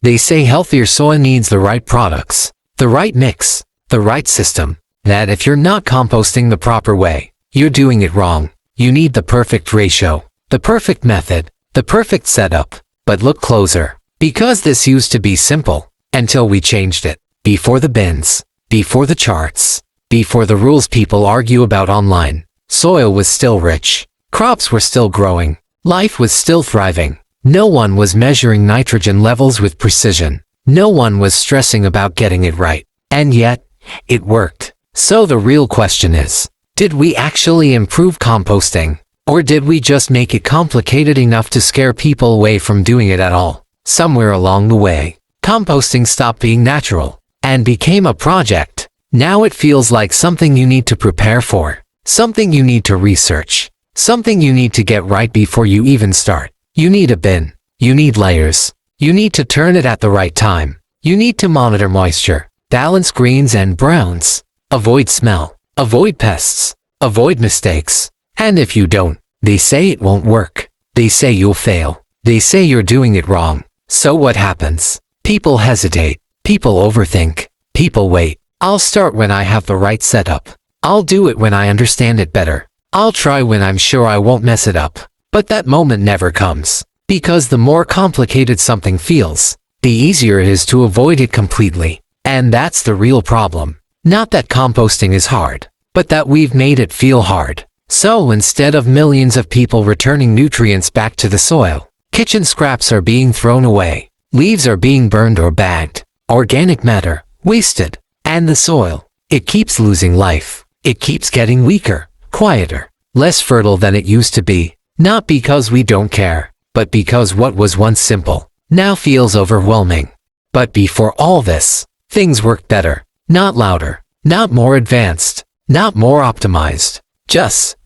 They say healthier soil needs the right products, the right mix, the right system. That if you're not composting the proper way, you're doing it wrong. You need the perfect ratio, the perfect method, the perfect setup. But look closer, because this used to be simple, until we changed it. Before the bins, before the charts, before the rules people argue about online, soil was still rich, crops were still growing, life was still thriving. No one was measuring nitrogen levels with precision. No one was stressing about getting it right. And yet, it worked. So the real question is, did we actually improve composting? Or did we just make it complicated enough to scare people away from doing it at all? Somewhere along the way, composting stopped being natural and became a project. Now it feels like something you need to prepare for, something you need to research, something you need to get right before you even start. You need a bin. You need layers. You need to turn it at the right time. You need to monitor moisture, balance greens and browns, avoid smell, avoid pests, avoid mistakes. And if you don't, they say it won't work. They say you'll fail. They say you're doing it wrong. So what happens? People hesitate. People overthink. People wait. I'll start when I have the right setup. I'll do it when I understand it better. I'll try when I'm sure I won't mess it up. But that moment never comes. Because the more complicated something feels, the easier it is to avoid it completely. And that's the real problem. Not that composting is hard, but that we've made it feel hard. So instead of millions of people returning nutrients back to the soil, kitchen scraps are being thrown away, leaves are being burned or bagged, organic matter wasted, and the soil, it keeps losing life. It keeps getting weaker, quieter, less fertile than it used to be. Not because we don't care, but because what was once simple now feels overwhelming. But before all this, things worked better, not louder, not more advanced, not more optimized, just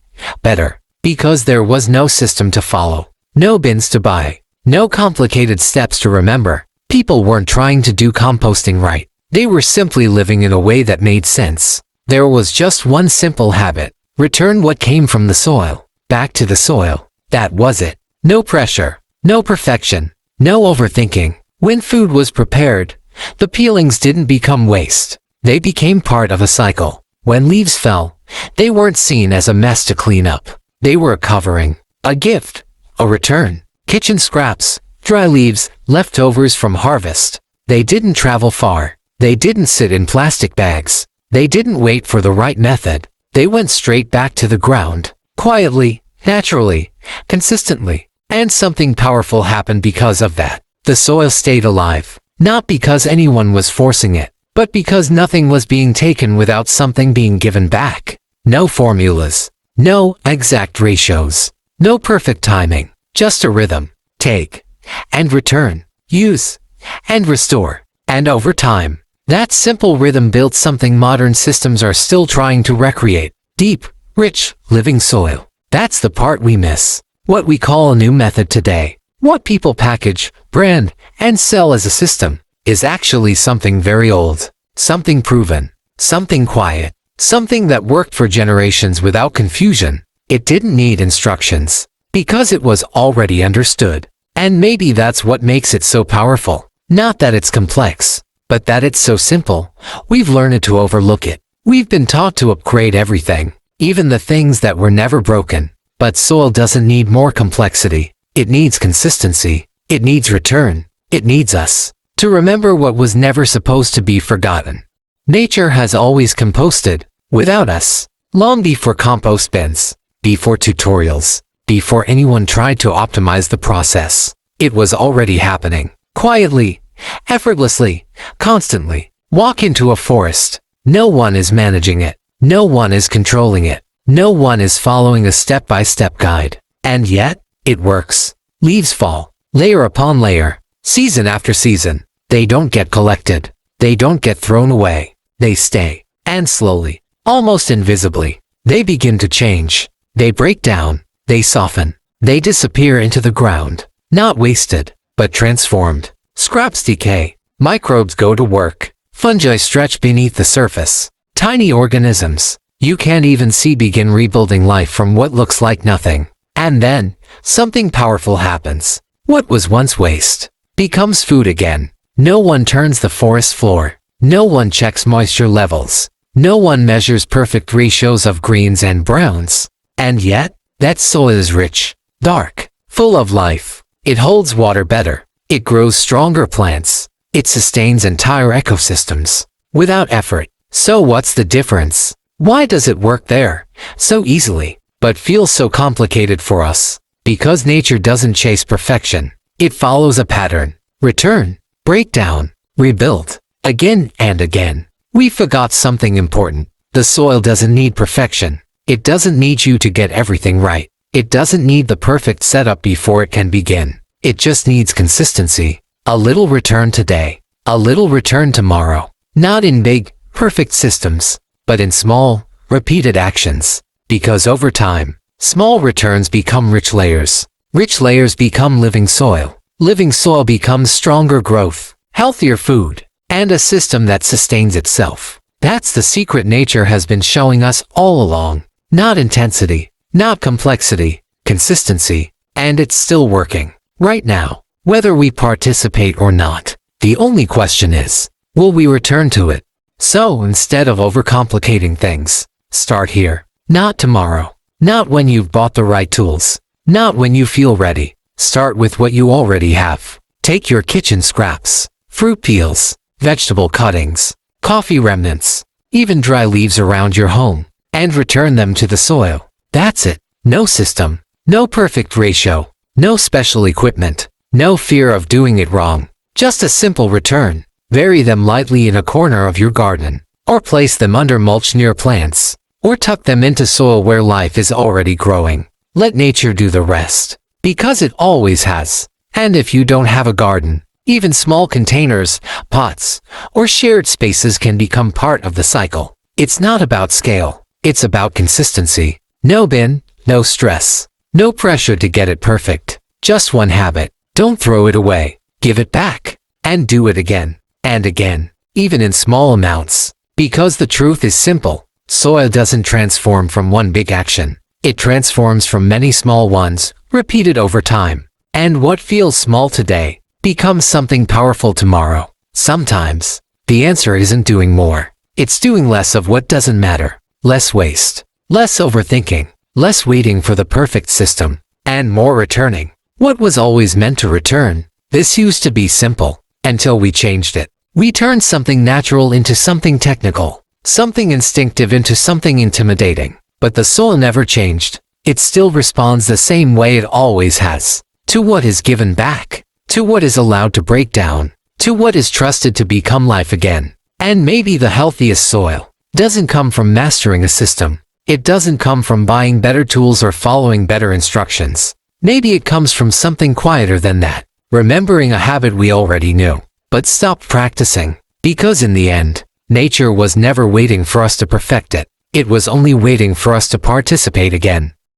better, because there was no system to follow, no bins to buy, no complicated steps to remember. People weren't trying to do composting right. They were simply living in a way that made sense. There was just one simple habit: return what came from the soil, back to the soil. That was it. No pressure, no perfection, no overthinking. When food was prepared, the peelings didn't become waste. They became part of a cycle. When leaves fell, they weren't seen as a mess to clean up. They were a covering, a gift, a return. Kitchen scraps, dry leaves, leftovers from harvest. They didn't travel far. They didn't sit in plastic bags. They didn't wait for the right method. They went straight back to the ground, quietly, naturally, consistently. And something powerful happened because of that. The soil stayed alive, not because anyone was forcing it, but because nothing was being taken without something being given back. No formulas, no exact ratios, no perfect timing, just a rhythm. Take and return, use and restore. And over time, that simple rhythm built something modern systems are still trying to recreate: deep, rich, living soil. That's the part we miss. What we call a new method today, what people package, brand, and sell as a system, is actually something very old, something proven, something quiet, something that worked for generations without confusion. It didn't need instructions, because it was already understood. And maybe that's what makes it so powerful. Not that it's complex, but that it's so simple. We've learned to overlook it. We've been taught to upgrade everything, even the things that were never broken. But soil doesn't need more complexity. It needs consistency. It needs return. It needs us to remember what was never supposed to be forgotten. Nature has always composted without us, long before compost bins, before tutorials, before anyone tried to optimize the process. It was already happening, quietly, effortlessly, constantly. Walk into a forest. No one is managing it. No one is controlling it. No one is following a step-by-step guide. And yet, it works. Leaves fall, layer upon layer, season after season. They don't get collected. They don't get thrown away. They stay. And slowly, almost invisibly, they begin to change. They break down. They soften. They disappear into the ground. Not wasted, but transformed. Scraps decay. Microbes go to work. Fungi stretch beneath the surface. Tiny organisms you can't even see begin rebuilding life from what looks like nothing. And then, something powerful happens. What was once waste becomes food again. No one turns the forest floor. No one checks moisture levels. No one measures perfect ratios of greens and browns. And yet, that soil is rich, dark, full of life. It holds water better. It grows stronger plants. It sustains entire ecosystems without effort. So what's the difference? Why does it work there so easily, but feels so complicated for us? Because nature doesn't chase perfection. It follows a pattern. Return, breakdown, rebuild, again and again. We forgot something important. The soil doesn't need perfection. It doesn't need you to get everything right. It doesn't need the perfect setup before it can begin. It just needs consistency. A little return today, a little return tomorrow. Not in big, perfect systems, but in small, repeated actions. Because over time, small returns become rich layers. Rich layers become living soil. Living soil becomes stronger growth, healthier food, and a system that sustains itself. That's the secret nature has been showing us all along. Not intensity, not complexity, consistency, and it's still working. Right now, whether we participate or not, the only question is, will we return to it? So instead of overcomplicating things, start here. Not tomorrow. Not when you've bought the right tools. Not when you feel ready. Start with what you already have. Take your kitchen scraps, fruit peels, vegetable cuttings, coffee remnants, even dry leaves around your home, and return them to the soil. That's it. No system. No perfect ratio. No special equipment. No fear of doing it wrong. Just a simple return. Bury them lightly in a corner of your garden, or place them under mulch near plants, or tuck them into soil where life is already growing. Let nature do the rest, because it always has. And if you don't have a garden, even small containers, pots, or shared spaces can become part of the cycle. It's not about scale. It's about consistency. No bin, no stress, no pressure to get it perfect. Just one habit. Don't throw it away. Give it back. And do it again. And again. Even in small amounts. Because the truth is simple. Soil doesn't transform from one big action. It transforms from many small ones, repeated over time. And what feels small today becomes something powerful tomorrow. Sometimes, the answer isn't doing more. It's doing less of what doesn't matter. Less waste. Less overthinking. Less waiting for the perfect system. And more returning. What was always meant to return? This used to be simple. Until we changed it. We turned something natural into something technical. Something instinctive into something intimidating. But the soil never changed. It still responds the same way it always has. To what is given back. To what is allowed to break down. To what is trusted to become life again. And maybe the healthiest soil doesn't come from mastering a system. It doesn't come from buying better tools or following better instructions. Maybe it comes from something quieter than that. Remembering a habit we already knew, but stopped practicing. Because in the end, nature was never waiting for us to perfect it. It was only waiting for us to participate again.